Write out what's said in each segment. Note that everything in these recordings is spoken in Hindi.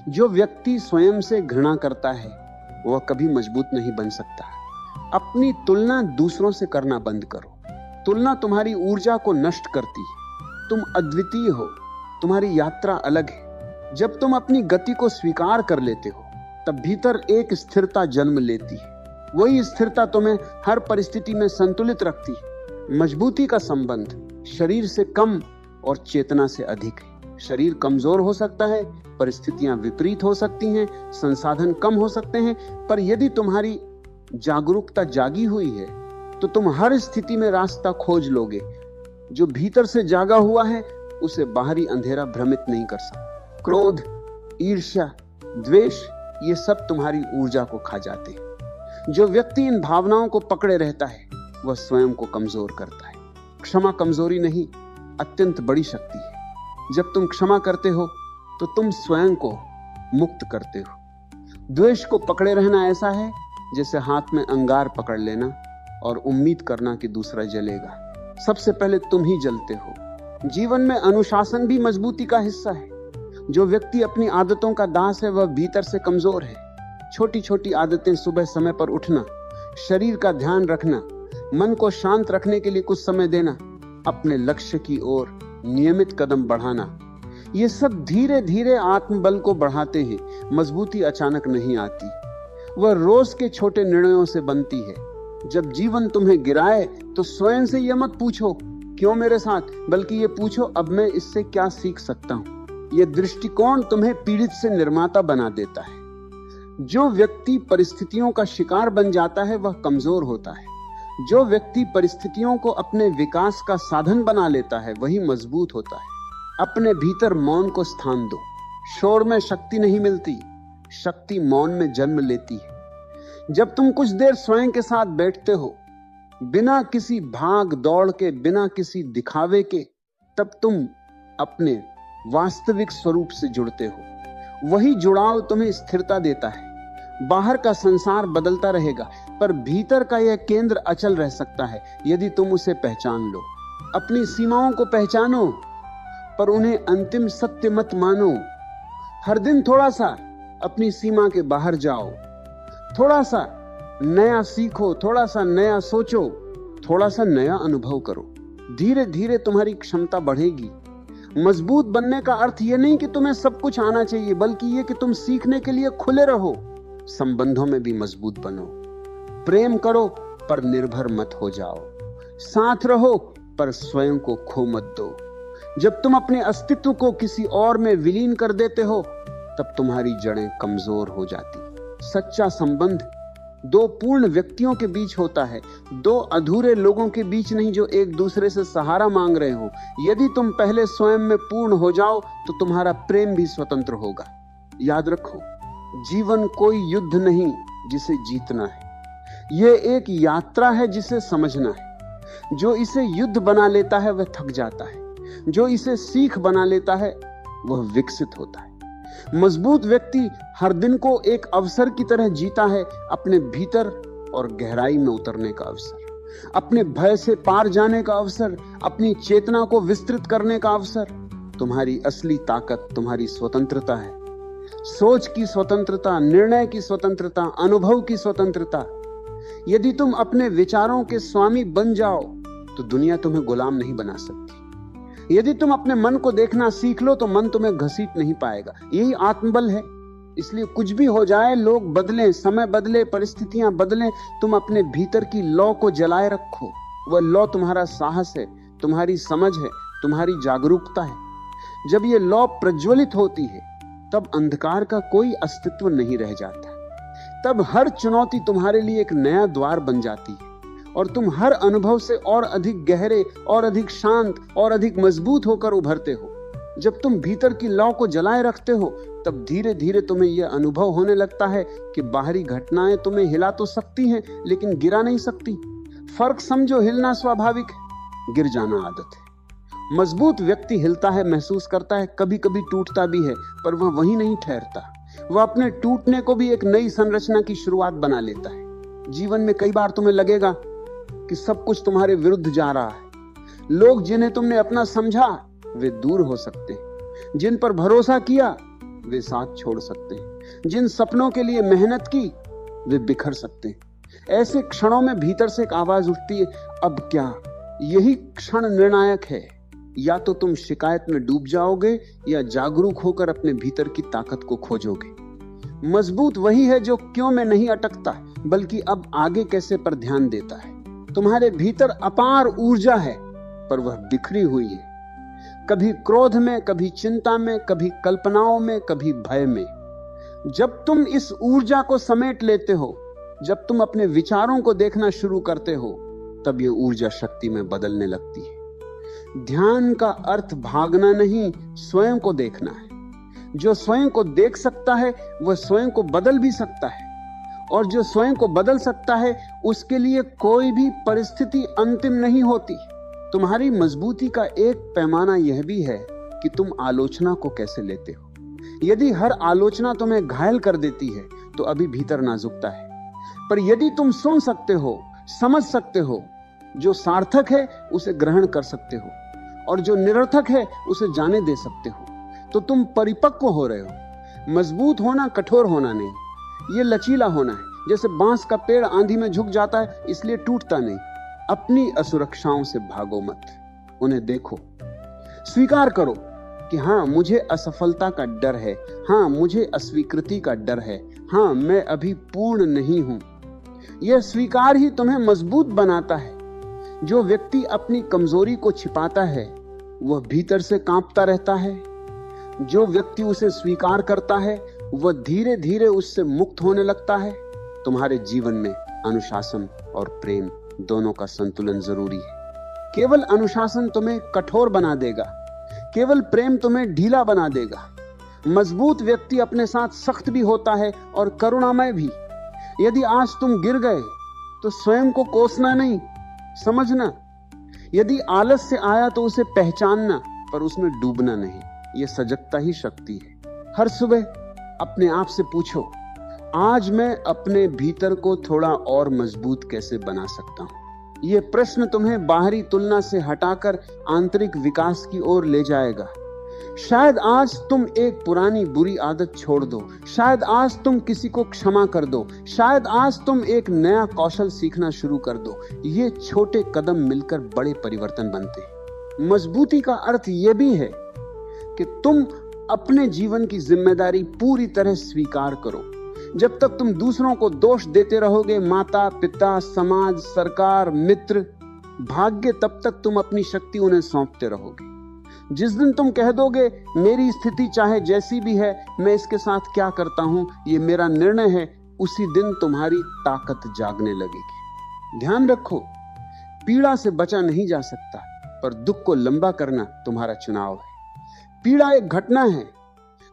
जो व्यक्ति स्वयं से घृणा करता है वह कभी मजबूत नहीं बन सकता। अपनी तुलना दूसरों से करना बंद करो। तुलना तुम्हारी ऊर्जा को नष्ट करती है। तुम अद्वितीय हो, तुम्हारी यात्रा अलग है। जब तुम अपनी गति को स्वीकार कर लेते हो तब भीतर एक स्थिरता जन्म लेती है। वही स्थिरता तुम्हें हर परिस्थिति में संतुलित रखती है। मजबूती का संबंध शरीर से कम और चेतना से अधिक है। शरीर कमजोर हो सकता है, परिस्थितियां विपरीत हो सकती हैं, संसाधन कम हो सकते हैं, पर यदि तुम्हारी जागरूकता जागी हुई है तो तुम हर स्थिति में रास्ता खोज लोगे। जो भीतर से जागा हुआ है उसे बाहरी अंधेरा भ्रमित नहीं कर सकता। क्रोध, ईर्ष्या, द्वेष, ये सब तुम्हारी ऊर्जा को खा जाते हैं। जो व्यक्ति इन भावनाओं को पकड़े रहता है वह स्वयं को कमजोर करता है। क्षमा कमजोरी नहीं, अत्यंत बड़ी शक्ति है। जब तुम क्षमा करते हो तो तुम स्वयं को मुक्त करते हो। द्वेष को पकड़े रहना ऐसा है जैसे हाथ में अंगार पकड़ लेना और उम्मीद करना कि दूसरा जलेगा। सबसे पहले तुम ही जलते हो। जीवन में अनुशासन भी मजबूती का हिस्सा है। जो व्यक्ति अपनी आदतों का दास है वह भीतर से कमजोर है। छोटी छोटी आदतें, सुबह समय पर उठना, शरीर का ध्यान रखना, मन को शांत रखने के लिए कुछ समय देना, अपने लक्ष्य की ओर नियमित कदम बढ़ाना, ये सब धीरे धीरे आत्मबल को बढ़ाते हैं। मजबूती अचानक नहीं आती, वह रोज के छोटे निर्णयों से बनती है। जब जीवन तुम्हें गिराए तो स्वयं से यह मत पूछो क्यों मेरे साथ, बल्कि ये पूछो अब मैं इससे क्या सीख सकता हूं। यह दृष्टिकोण तुम्हें पीड़ित से निर्माता बना देता है। जो व्यक्ति परिस्थितियों का शिकार बन जाता है वह कमजोर होता है। जो व्यक्ति परिस्थितियों को अपने विकास का साधन बना लेता है वही मजबूत होता है। अपने भीतर मौन को स्थान दो। शोर में शक्ति नहीं मिलती, शक्ति मौन में जन्म लेती है। जब तुम कुछ देर स्वयं के साथ बैठते हो, बिना किसी भाग दौड़ के, बिना किसी दिखावे के, तब तुम अपने वास्तविक स्वरूप से जुड़ते हो। वही जुड़ाव तुम्हें स्थिरता देता है। बाहर का संसार बदलता रहेगा पर भीतर का यह केंद्र अचल रह सकता है यदि तुम उसे पहचान लो। अपनी सीमाओं को पहचानो पर उन्हें अंतिम सत्य मत मानो। हर दिन थोड़ा सा अपनी सीमा के बाहर जाओ, थोड़ा सा नया सीखो, थोड़ा सा नया सोचो, थोड़ा सा नया अनुभव करो। धीरे धीरे तुम्हारी क्षमता बढ़ेगी। मजबूत बनने का अर्थ यह नहीं कि तुम्हें सब कुछ आना चाहिए, बल्कि यह कि तुम सीखने के लिए खुले रहो। संबंधों में भी मजबूत बनो। प्रेम करो पर निर्भर मत हो जाओ। साथ रहो पर स्वयं को खो मत दो। जब तुम अपने अस्तित्व को किसी और में विलीन कर देते हो तब तुम्हारी जड़ें कमजोर हो जाती। सच्चा संबंध दो पूर्ण व्यक्तियों के बीच होता है, दो अधूरे लोगों के बीच नहीं जो एक दूसरे से सहारा मांग रहे हो। यदि तुम पहले स्वयं में पूर्ण हो जाओ तो तुम्हारा प्रेम भी स्वतंत्र होगा। याद रखो, जीवन कोई युद्ध नहीं जिसे जीतना है, यह एक यात्रा है जिसे समझना है। जो इसे युद्ध बना लेता है वह थक जाता है, जो इसे सीख बना लेता है वह विकसित होता है। मजबूत व्यक्ति हर दिन को एक अवसर की तरह जीता है, अपने भीतर और गहराई में उतरने का अवसर, अपने भय से पार जाने का अवसर, अपनी चेतना को विस्तृत करने का अवसर। तुम्हारी असली ताकत तुम्हारी स्वतंत्रता है। सोच की स्वतंत्रता, निर्णय की स्वतंत्रता, अनुभव की स्वतंत्रता। यदि तुम अपने विचारों के स्वामी बन जाओ तो दुनिया तुम्हें गुलाम नहीं बना सकती। यदि तुम अपने मन को देखना सीख लो तो मन तुम्हें घसीट नहीं पाएगा। यही आत्मबल है। इसलिए कुछ भी हो जाए, लोग बदलें, समय बदले, परिस्थितियां बदलें, तुम अपने भीतर की लौ को जलाए रखो। वह लौ तुम्हारा साहस है, तुम्हारी समझ है, तुम्हारी जागरूकता है। जब ये लौ प्रज्वलित होती है तब अंधकार का कोई अस्तित्व नहीं रह जाता। तब हर चुनौती तुम्हारे लिए एक नया द्वार बन जाती है और तुम हर अनुभव से और अधिक गहरे, और अधिक शांत, और अधिक मजबूत होकर उभरते हो। जब तुम भीतर की लौ को जलाए रखते हो तब धीरे धीरे तुम्हें यह अनुभव होने लगता है कि बाहरी घटनाएं तुम्हें हिला तो सकती हैं लेकिन गिरा नहीं सकती। फर्क समझो, हिलना स्वाभाविक है, गिर जाना आदत है। मजबूत व्यक्ति हिलता है, महसूस करता है, कभी कभी टूटता भी है, पर वह वहीं नहीं ठहरता। वह अपने टूटने को भी एक नई संरचना की शुरुआत बना लेता है। जीवन में कई बार तुम्हें लगेगा कि सब कुछ तुम्हारे विरुद्ध जा रहा है। लोग जिन्हें तुमने अपना समझा वे दूर हो सकते हैं, जिन पर भरोसा किया वे साथ छोड़ सकते हैं। जिन सपनों के लिए मेहनत की वे बिखर सकते हैं। ऐसे क्षणों में भीतर से एक आवाज उठती है, अब क्या? यही क्षण निर्णायक है। या तो तुम शिकायत में डूब जाओगे या जागरूक होकर अपने भीतर की ताकत को खोजोगे। मजबूत वही है जो क्यों में नहीं अटकता, बल्कि अब आगे कैसे पर ध्यान देता है। तुम्हारे भीतर अपार ऊर्जा है, पर वह बिखरी हुई है, कभी क्रोध में, कभी चिंता में, कभी कल्पनाओं में, कभी भय में। जब तुम इस ऊर्जा को समेट लेते हो, जब तुम अपने विचारों को देखना शुरू करते हो, तब यह ऊर्जा शक्ति में बदलने लगती है। ध्यान का अर्थ भागना नहीं, स्वयं को देखना है। जो स्वयं को देख सकता है वह स्वयं को बदल भी सकता है, और जो स्वयं को बदल सकता है उसके लिए कोई भी परिस्थिति अंतिम नहीं होती। तुम्हारी मजबूती का एक पैमाना यह भी है कि तुम आलोचना को कैसे लेते हो। यदि हर आलोचना तुम्हें घायल कर देती है तो अभी भीतर नाजुकता है, पर यदि तुम सुन सकते हो, समझ सकते हो, जो सार्थक है उसे ग्रहण कर सकते हो और जो निरर्थक है उसे जाने दे सकते हो, तो तुम परिपक्व हो रहे हो। मजबूत होना कठोर होना नहीं, ये लचीला होना है। जैसे बांस का पेड़ आंधी में झुक जाता है इसलिए टूटता नहीं। अपनी असुरक्षाओं से भागो मत, उन्हें देखो, स्वीकार करो कि हाँ मुझे असफलता का डर है, हाँ मुझे अस्वीकृति का डर है, हाँ मैं अभी पूर्ण नहीं हूं। यह स्वीकार ही तुम्हें मजबूत बनाता है। जो व्यक्ति अपनी कमजोरी को छिपाता है वह भीतर से कांपता रहता है। जो व्यक्ति उसे स्वीकार करता है वह धीरे धीरे उससे मुक्त होने लगता है। तुम्हारे जीवन में अनुशासन और प्रेम दोनों का संतुलन जरूरी है। केवल अनुशासन तुम्हें कठोर बना देगा, केवल प्रेम तुम्हें ढीला बना देगा। मजबूत व्यक्ति अपने साथ सख्त भी होता है और करुणामय भी। यदि आज तुम गिर गए तो स्वयं को कोसना नहीं, समझना। यदि आलस्य आया तो उसे पहचानना, पर उसमें डूबना नहीं। यह सजगता ही शक्ति है। हर सुबह अपने आप से पूछो, आज मैं अपने भीतर को थोड़ा और मजबूत कैसे बना सकता हूं। यह प्रश्न तुम्हें बाहरी तुलना से हटाकर आंतरिक विकास की ओर ले जाएगा। शायद आज तुम एक पुरानी बुरी आदत छोड़ दो, शायद आज तुम किसी को क्षमा कर दो, शायद आज तुम एक नया कौशल सीखना शुरू कर दो। ये छोटे कदम मिलकर बड़े परिवर्तन बनते हैं। मजबूती का अर्थ यह भी है कि तुम अपने जीवन की जिम्मेदारी पूरी तरह स्वीकार करो। जब तक तुम दूसरों को दोष देते रहोगे, माता पिता, समाज, सरकार, मित्र, भाग्य, तब तक तुम अपनी शक्ति उन्हें सौंपते रहोगे। जिस दिन तुम कह दोगे मेरी स्थिति चाहे जैसी भी है, मैं इसके साथ क्या करता हूं, ये मेरा निर्णय है, उसी दिन तुम्हारी ताकत जागने लगेगी। ध्यान रखो, पीड़ा से बचा नहीं जा सकता, पर दुख को लंबा करना तुम्हारा चुनाव है। पीड़ा एक घटना है,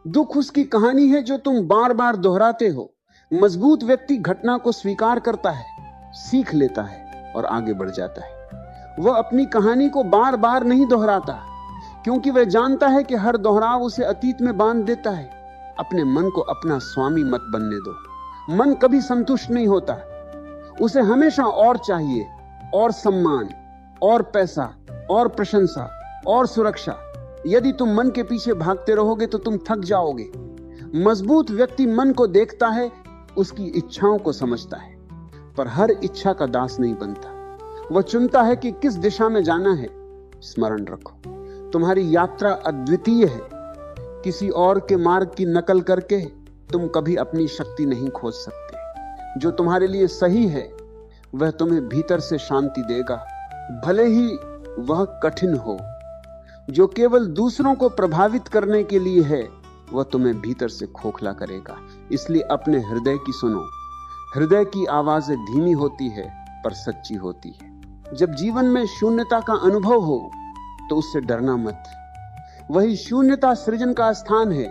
दुख उसकी कहानी है जो तुम बार बार दोहराते हो। मजबूत व्यक्ति घटना को स्वीकार करता है, सीख लेता है और आगे बढ़ जाता है। वह अपनी कहानी को बार बार नहीं दोहराता, क्योंकि वह जानता है कि हर दोहराव उसे अतीत में बांध देता है। अपने मन को अपना स्वामी मत बनने दो। मन कभी संतुष्ट नहीं होता, उसे हमेशा और चाहिए, और सम्मान, और पैसा, और प्रशंसा, और सुरक्षा। यदि तुम मन के पीछे भागते रहोगे तो तुम थक जाओगे। मजबूत व्यक्ति मन को देखता है, उसकी इच्छाओं को समझता है, पर हर इच्छा का दास नहीं बनता। वह चुनता है कि किस दिशा में जाना है। स्मरण रखो, तुम्हारी यात्रा अद्वितीय है। किसी और के मार्ग की नकल करके तुम कभी अपनी शक्ति नहीं खोज सकते। जो तुम्हारे लिए सही है वह तुम्हें भीतर से शांति देगा, भले ही वह कठिन हो। जो केवल दूसरों को प्रभावित करने के लिए है वह तुम्हें भीतर से खोखला करेगा। इसलिए अपने हृदय की सुनो। हृदय की आवाजें धीमी होती है पर सच्ची होती है। जब जीवन में शून्यता का अनुभव हो तो उससे डरना मत। वही शून्यता सृजन का स्थान है।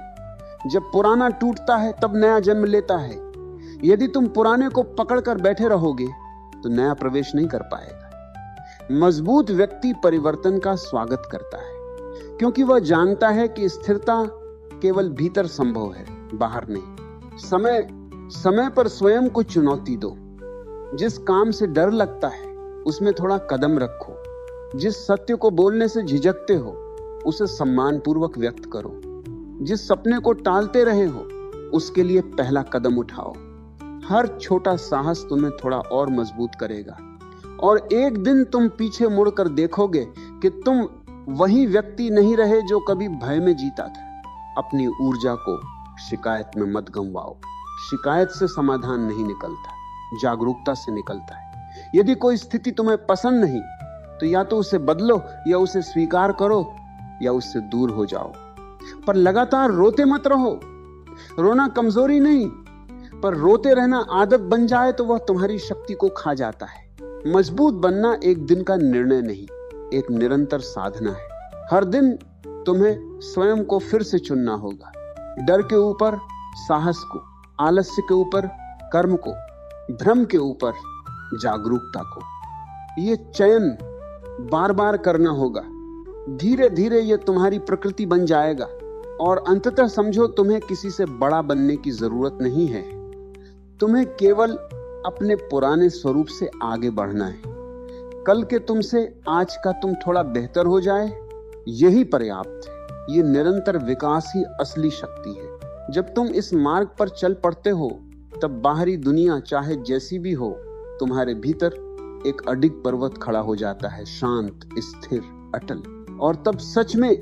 जब पुराना टूटता है तब नया जन्म लेता है। यदि तुम पुराने को पकड़कर बैठे रहोगे तो नया प्रवेश नहीं कर पाएगा। मजबूत व्यक्ति परिवर्तन का स्वागत करता है, क्योंकि वह जानता है कि स्थिरता केवल भीतर संभव है, बाहर नहीं। समय पर स्वयं को चुनौती दो। जिस काम से डर लगता है उसमें थोड़ा कदम रखो। जिस सत्य को बोलने से झिझकते हो उसे सम्मान पूर्वक व्यक्त करो। जिस सपने को टालते रहे हो उसके लिए पहला कदम उठाओ। हर छोटा साहस तुम्हें थोड़ा और मजबूत करेगा और एक दिन तुम पीछे मुड़कर देखोगे कि तुम वही व्यक्ति नहीं रहे जो कभी भय में जीता था। अपनी ऊर्जा को शिकायत में मत गंवाओ। शिकायत से समाधान नहीं निकलता, जागरूकता से निकलता है। यदि कोई स्थिति तुम्हें पसंद नहीं तो या तो उसे बदलो या उसे स्वीकार करो या उससे दूर हो जाओ, पर लगातार रोते मत रहो। रोना कमजोरी नहीं, पर रोते रहना आदत बन जाए तो वह तुम्हारी शक्ति को खा जाता है। मजबूत बनना एक दिन का निर्णय नहीं, एक निरंतर साधना है। हर दिन तुम्हें स्वयं को फिर से चुनना होगा। डर के ऊपर साहस को, आलस्य के ऊपर कर्म को, भ्रम के ऊपर जागरूकता को। ये चयन बार बार करना होगा। धीरे धीरे ये तुम्हारी प्रकृति बन जाएगा और अंततः समझो तुम्हें किसी से बड़ा बनने की जरूरत नहीं है। तुम्हें केवल अपने पुराने स्वरूप से आगे बढ़ना है। कल के तुमसे आज का तुम थोड़ा बेहतर हो जाए, यही पर्याप्त है। ये निरंतर विकास ही असली शक्ति है। जब तुम इस मार्ग पर चल पड़ते हो तब बाहरी दुनिया चाहे जैसी भी हो, तुम्हारे भीतर एक अडिग पर्वत खड़ा हो जाता है, शांत, स्थिर, अटल। और तब सच में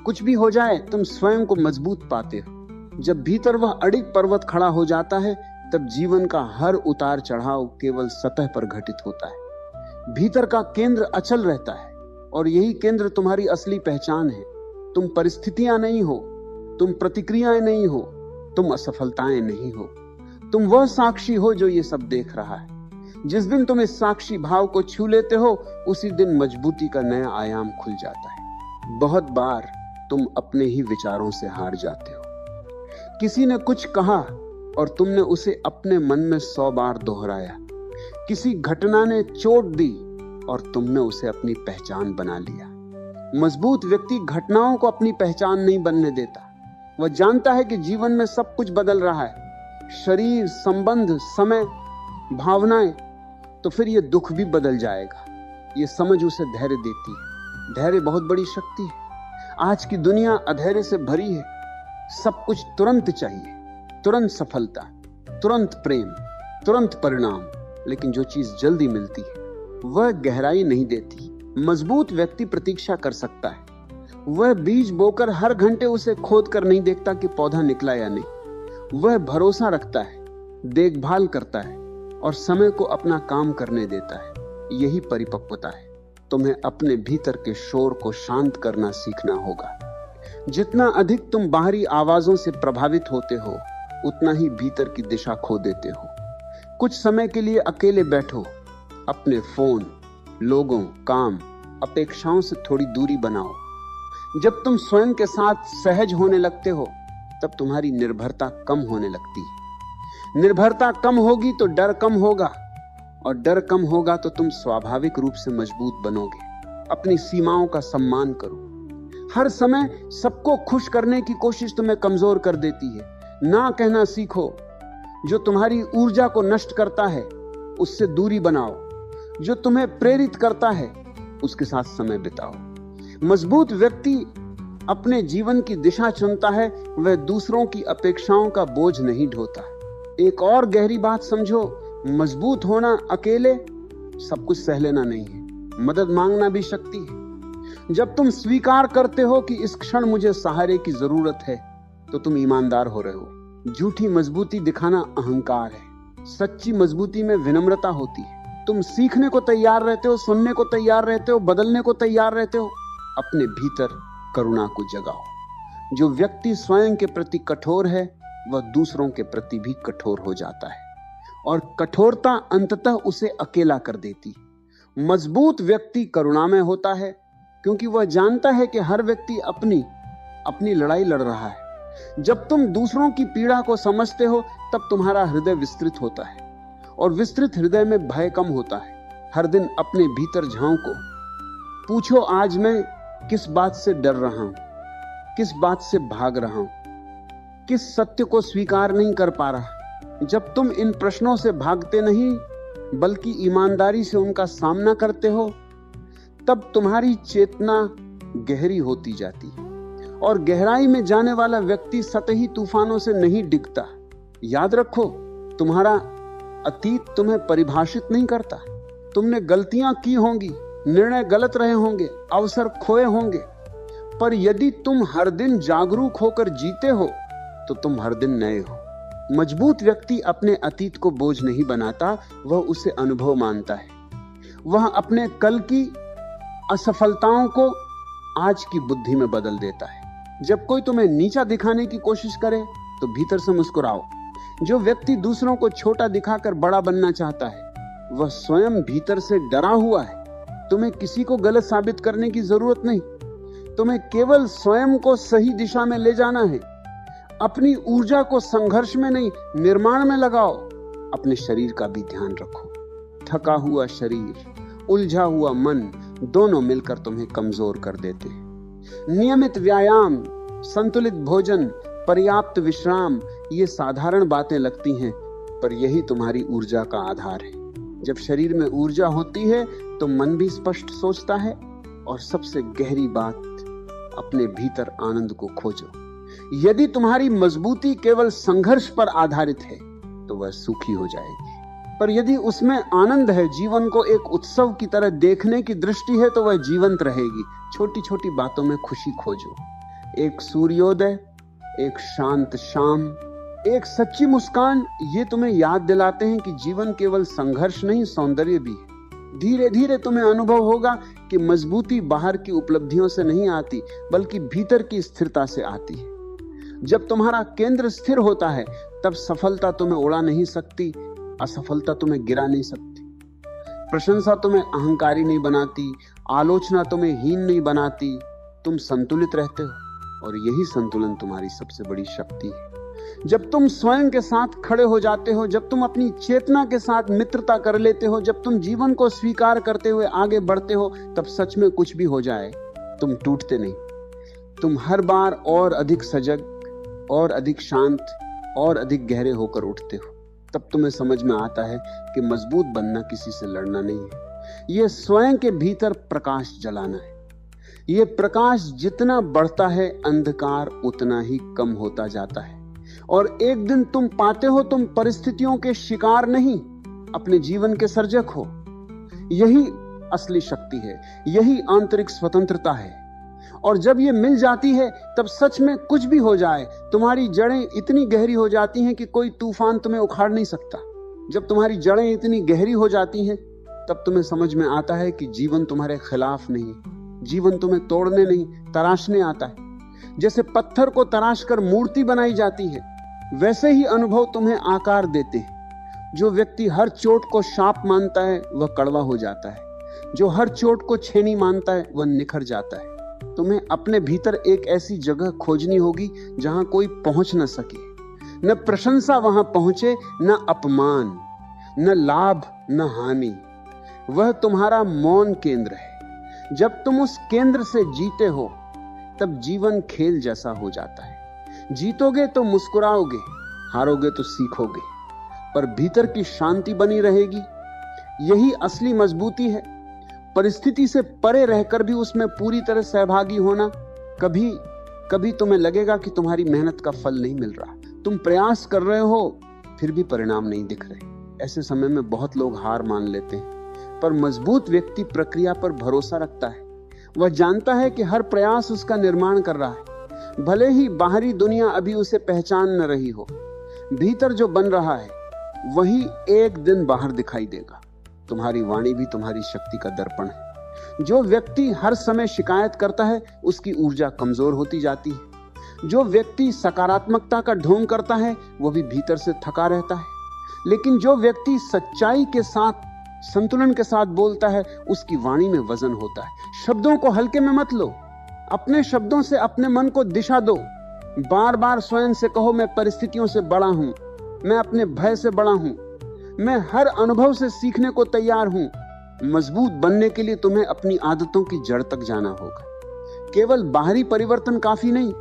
कुछ भी हो जाए तुम स्वयं को मजबूत पाते हो। जब भीतर वह अडिग पर्वत खड़ा हो जाता है तब जीवन का हर उतार चढ़ाव केवल सतह पर घटित होता है। भीतर का केंद्र अचल रहता है और यही केंद्र तुम्हारी असली पहचान है। तुम परिस्थितियां नहीं हो, तुम प्रतिक्रियाएं नहीं हो, तुम असफलताएं नहीं हो। तुम वह साक्षी हो जो ये सब देख रहा है। जिस दिन तुम इस साक्षी भाव को छू लेते हो उसी दिन मजबूती का नया आयाम खुल जाता है। बहुत बार तुम अपने ही विचारों से हार जाते हो। किसी ने कुछ कहा और तुमने उसे अपने मन में 100 बार दोहराया। किसी घटना ने चोट दी और तुमने उसे अपनी पहचान बना लिया। मजबूत व्यक्ति घटनाओं को अपनी पहचान नहीं बनने देता। वह जानता है कि जीवन में सब कुछ बदल रहा है, शरीर, संबंध, समय, भावनाएं। तो फिर यह दुख भी बदल जाएगा। ये समझ उसे धैर्य देती है। धैर्य बहुत बड़ी शक्ति है। आज की दुनिया अधैर्य से भरी है। सब कुछ तुरंत चाहिए, तुरंत सफलता, तुरंत प्रेम, तुरंत परिणाम। लेकिन जो चीज जल्दी मिलती है वह गहराई नहीं देती। मजबूत व्यक्ति प्रतीक्षा कर सकता है। वह बीज बोकर हर घंटे उसे खोद कर नहीं देखता कि पौधा निकला या नहीं। वह भरोसा रखता है, देखभाल करता है और समय को अपना काम करने देता है। यही परिपक्वता है। तुम्हें अपने भीतर के शोर को शांत करना सीखना होगा। जितना अधिक तुम बाहरी आवाजों से प्रभावित होते हो उतना ही भीतर की दिशा खो देते हो। कुछ समय के लिए अकेले बैठो। अपने फोन, लोगों, काम, अपेक्षाओं से थोड़ी दूरी बनाओ। जब तुम स्वयं के साथ सहज होने लगते हो तब तुम्हारी निर्भरता कम होने लगती है। निर्भरता कम होगी तो डर कम होगा और डर कम होगा तो तुम स्वाभाविक रूप से मजबूत बनोगे। अपनी सीमाओं का सम्मान करो। हर समय सबको खुश करने की कोशिश तुम्हें कमजोर कर देती है। ना कहना सीखो। जो तुम्हारी ऊर्जा को नष्ट करता है उससे दूरी बनाओ। जो तुम्हें प्रेरित करता है उसके साथ समय बिताओ। मजबूत व्यक्ति अपने जीवन की दिशा चुनता है। वह दूसरों की अपेक्षाओं का बोझ नहीं ढोता। एक और गहरी बात समझो, मजबूत होना अकेले सब कुछ सह लेना नहीं है। मदद मांगना भी शक्ति है। जब तुम स्वीकार करते हो कि इस क्षण मुझे सहारे की जरूरत है तो तुम ईमानदार हो रहे हो। झूठी मजबूती दिखाना अहंकार है। सच्ची मजबूती में विनम्रता होती है। तुम सीखने को तैयार रहते हो, सुनने को तैयार रहते हो, बदलने को तैयार रहते हो। अपने भीतर करुणा को जगाओ। जो व्यक्ति स्वयं के प्रति कठोर है वह दूसरों के प्रति भी कठोर हो जाता है और कठोरता अंततः उसे अकेला कर देती। मजबूत व्यक्ति करुणामय होता है क्योंकि वह जानता है कि हर व्यक्ति अपनी लड़ाई लड़ रहा है। जब तुम दूसरों की पीड़ा को समझते हो तब तुम्हारा हृदय विस्तृत होता है और विस्तृत हृदय में भय कम होता है। हर दिन अपने भीतर झांको। पूछो, आज मैं किस बात से डर रहा हूं, किस बात से भाग रहा हूं, किस सत्य को स्वीकार नहीं कर पा रहा। जब तुम इन प्रश्नों से भागते नहीं बल्कि ईमानदारी से उनका सामना करते हो तब तुम्हारी चेतना गहरी होती जाती है और गहराई में जाने वाला व्यक्ति सतही तूफानों से नहीं डिगता। याद रखो, तुम्हारा अतीत तुम्हें परिभाषित नहीं करता। तुमने गलतियां की होंगी, निर्णय गलत रहे होंगे, अवसर खोए होंगे, पर यदि तुम हर दिन जागरूक होकर जीते हो तो तुम हर दिन नए हो। मजबूत व्यक्ति अपने अतीत को बोझ नहीं बनाता, वह उसे अनुभव मानता है। वह अपने कल की असफलताओं को आज की बुद्धि में बदल देता है। जब कोई तुम्हें नीचा दिखाने की कोशिश करे तो भीतर से मुस्कुराओ। जो व्यक्ति दूसरों को छोटा दिखाकर बड़ा बनना चाहता है, वह स्वयं भीतर से डरा हुआ है। तुम्हें किसी को गलत साबित करने की जरूरत नहीं, तुम्हें केवल स्वयं को सही दिशा में ले जाना है। अपनी ऊर्जा को संघर्ष में नहीं, निर्माण में लगाओ। अपने शरीर का भी ध्यान रखो। थका हुआ शरीर, उलझा हुआ मन, दोनों मिलकर तुम्हें कमजोर कर देते हैं। नियमित व्यायाम, संतुलित भोजन, पर्याप्त विश्राम, ये साधारण बातें लगती हैं, पर यही तुम्हारी ऊर्जा का आधार है। जब शरीर में ऊर्जा होती है तो मन भी स्पष्ट सोचता है, और सबसे गहरी बात, अपने भीतर आनंद को खोजो। यदि तुम्हारी मजबूती केवल संघर्ष पर आधारित है तो वह सूखी हो जाएगी, पर यदि उसमें आनंद है, जीवन को एक उत्सव की तरह देखने की दृष्टि है, तो वह जीवंत रहेगी। छोटी छोटी बातों में खुशी खोजो। एक सूर्योदय, एक शांत शाम, एक सच्ची मुस्कान, ये तुम्हें याद दिलाते हैं कि जीवन केवल संघर्ष नहीं, सौंदर्य भी है। धीरे धीरे तुम्हें अनुभव होगा कि मजबूती बाहर की उपलब्धियों से नहीं आती, बल्कि भीतर की स्थिरता से आती है। जब तुम्हारा केंद्र स्थिर होता है, तब सफलता तुम्हें उड़ा नहीं सकती, असफलता तुम्हें गिरा नहीं सकती। प्रशंसा तुम्हें अहंकारी नहीं बनाती, आलोचना तुम्हें हीन नहीं बनाती। तुम संतुलित रहते हो, और यही संतुलन तुम्हारी सबसे बड़ी शक्ति है। जब तुम स्वयं के साथ खड़े हो जाते हो, जब तुम अपनी चेतना के साथ मित्रता कर लेते हो, जब तुम जीवन को स्वीकार करते हुए आगे बढ़ते हो, तब सच में कुछ भी हो जाए तुम टूटते नहीं। तुम हर बार और अधिक सजग, और अधिक शांत, और अधिक गहरे होकर उठते हो। तब तुम्हें समझ में आता है कि मजबूत बनना किसी से लड़ना नहीं है, यह स्वयं के भीतर प्रकाश जलाना है। यह प्रकाश जितना बढ़ता है, अंधकार उतना ही कम होता जाता है, और एक दिन तुम पाते हो तुम परिस्थितियों के शिकार नहीं, अपने जीवन के सर्जक हो। यही असली शक्ति है, यही आंतरिक स्वतंत्रता है। और जब ये मिल जाती है, तब सच में कुछ भी हो जाए, तुम्हारी जड़ें इतनी गहरी हो जाती हैं कि कोई तूफान तुम्हें उखाड़ नहीं सकता। जब तुम्हारी जड़ें इतनी गहरी हो जाती हैं, तब तुम्हें समझ में आता है कि जीवन तुम्हारे खिलाफ नहीं, जीवन तुम्हें तोड़ने नहीं, तराशने आता है। जैसे पत्थर को तराश कर मूर्ति बनाई जाती है, वैसे ही अनुभव तुम्हें आकार देते हैं। जो व्यक्ति हर चोट को शाप मानता है, वह कड़वा हो जाता है। जो हर चोट को छेनी मानता है, वह निखर जाता है। तुम्हें अपने भीतर एक ऐसी जगह खोजनी होगी जहां कोई पहुंच न सके। न प्रशंसा वहां पहुंचे, न अपमान, न लाभ, न हानि। वह तुम्हारा मौन केंद्र है। जब तुम उस केंद्र से जीते हो, तब जीवन खेल जैसा हो जाता है। जीतोगे तो मुस्कुराओगे, हारोगे तो सीखोगे, पर भीतर की शांति बनी रहेगी। यही असली मजबूती है। परिस्थिति से परे रहकर भी उसमें पूरी तरह सहभागी होना। कभी कभी तुम्हें लगेगा कि तुम्हारी मेहनत का फल नहीं मिल रहा, तुम प्रयास कर रहे हो फिर भी परिणाम नहीं दिख रहे। ऐसे समय में बहुत लोग हार मान लेते हैं, पर मजबूत व्यक्ति प्रक्रिया पर भरोसा रखता है। वह जानता है कि हर प्रयास उसका निर्माण कर रहा है, भले ही बाहरी दुनिया अभी उसे पहचान न रही हो। भीतर जो बन रहा है वही एक दिन बाहर दिखाई देगा। तुम्हारी वाणी भी तुम्हारी शक्ति का दर्पण है। जो व्यक्ति हर समय शिकायत करता है, उसकी ऊर्जा कमजोर होती जाती है। जो व्यक्ति सकारात्मकता का ढोंग करता है, वो भी भीतर से थका रहता है। लेकिन जो व्यक्ति सच्चाई के साथ, संतुलन के साथ बोलता है, उसकी वाणी में वजन होता है। शब्दों को हल्के में मत लो, अपने शब्दों से अपने मन को दिशा दो। बार बार स्वयं से कहो, मैं परिस्थितियों से बड़ा हूं, मैं अपने भय से बड़ा हूं, मैं हर अनुभव से सीखने को तैयार हूं। मजबूत बनने के लिए तुम्हें अपनी आदतों की जड़ तक जाना होगा। केवल बाहरी परिवर्तन काफी नहीं।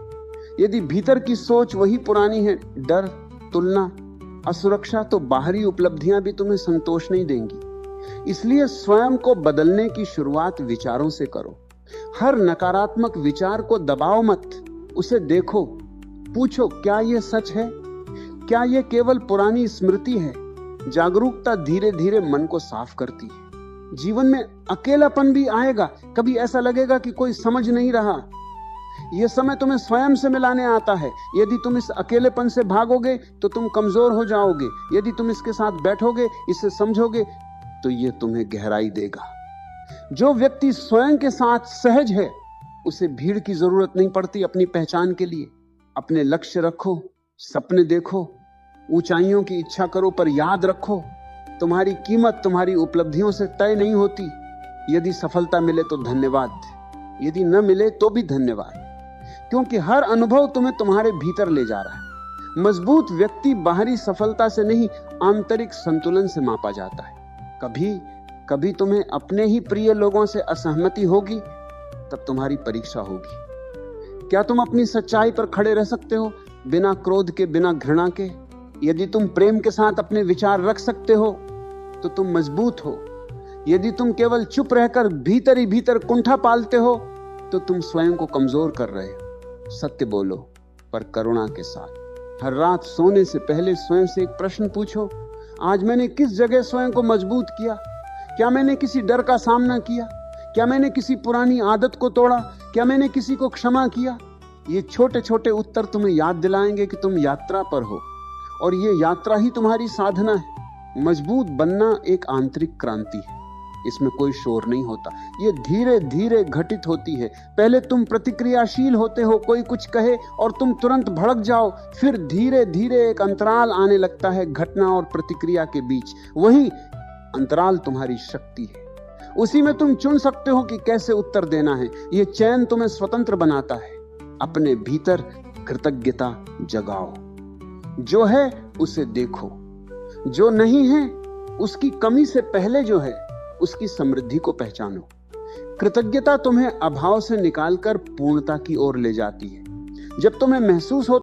यदि भीतर की सोच वही पुरानी है, डर, तुलना, असुरक्षा, तो बाहरी उपलब्धियां भी तुम्हें संतोष नहीं देंगी। इसलिए स्वयं को बदलने की शुरुआत विचारों से करो। हर नकारात्मक विचार को दबाओ मत, उसे देखो, पूछो क्या यह सच है, क्या यह केवल पुरानी स्मृति है। जागरूकता धीरे धीरे मन को साफ करती है। जीवन में अकेलापन भी आएगा, कभी ऐसा लगेगा कि कोई समझ नहीं रहा। यह समय तुम्हें स्वयं से मिलाने आता है। यदि तुम इस अकेलेपन से भागोगे तो तुम कमजोर हो जाओगे। यदि तुम इसके साथ बैठोगे, इसे समझोगे, तो यह तुम्हें गहराई देगा। जो व्यक्ति स्वयं के साथ सहज है, उसे भीड़ की जरूरत नहीं पड़ती अपनी पहचान के लिए। अपने लक्ष्य रखो, सपने देखो, ऊंचाइयों की इच्छा करो, पर याद रखो तुम्हारी कीमत तुम्हारी उपलब्धियों से तय नहीं होती। यदि सफलता मिले तो धन्यवाद, यदि न मिले तो भी धन्यवाद, क्योंकि हर अनुभव तुम्हें तुम्हारे भीतर ले जा रहा है। मजबूत व्यक्ति बाहरी सफलता से नहीं, आंतरिक संतुलन से मापा जाता है। कभी कभी तुम्हें अपने ही प्रिय लोगों से असहमति होगी, तब तुम्हारी परीक्षा होगी। क्या तुम अपनी सच्चाई पर खड़े रह सकते हो, बिना क्रोध के, बिना घृणा के? यदि तुम प्रेम के साथ अपने विचार रख सकते हो तो तुम मजबूत हो। यदि तुम केवल चुप रहकर भीतर ही भीतर कुंठा पालते हो तो तुम स्वयं को कमजोर कर रहे हो। सत्य बोलो, पर करुणा के साथ। हर रात सोने से पहले स्वयं से एक प्रश्न पूछो, आज मैंने किस जगह स्वयं को मजबूत किया? क्या मैंने किसी डर का सामना किया? क्या मैंने किसी पुरानी आदत को तोड़ा? क्या मैंने किसी को क्षमा किया? ये छोटे छोटे उत्तर तुम्हें याद दिलाएंगे कि तुम यात्रा पर हो, और ये यात्रा ही तुम्हारी साधना है। मजबूत बनना एक आंतरिक क्रांति है, इसमें कोई शोर नहीं होता। ये धीरे धीरे घटित होती है। पहले तुम प्रतिक्रियाशील होते हो, कोई कुछ कहे और तुम तुरंत भड़क जाओ। फिर धीरे धीरे एक अंतराल आने लगता है घटना और प्रतिक्रिया के बीच। वही अंतराल तुम्हारी शक्ति है। उसी में तुम चुन सकते हो कि कैसे उत्तर देना है। ये चयन तुम्हें स्वतंत्र बनाता है। अपने भीतर कृतज्ञता जगाओ। जो है उसे देखो, जो नहीं है उसकी कमी से पहले जो है उसकी समृद्धि को पहचानो। कृतज्ञता तुम्हें अभाव से निकालकर पूर्णता की ओर ले जाती है। जब तुम्हें महसूस हो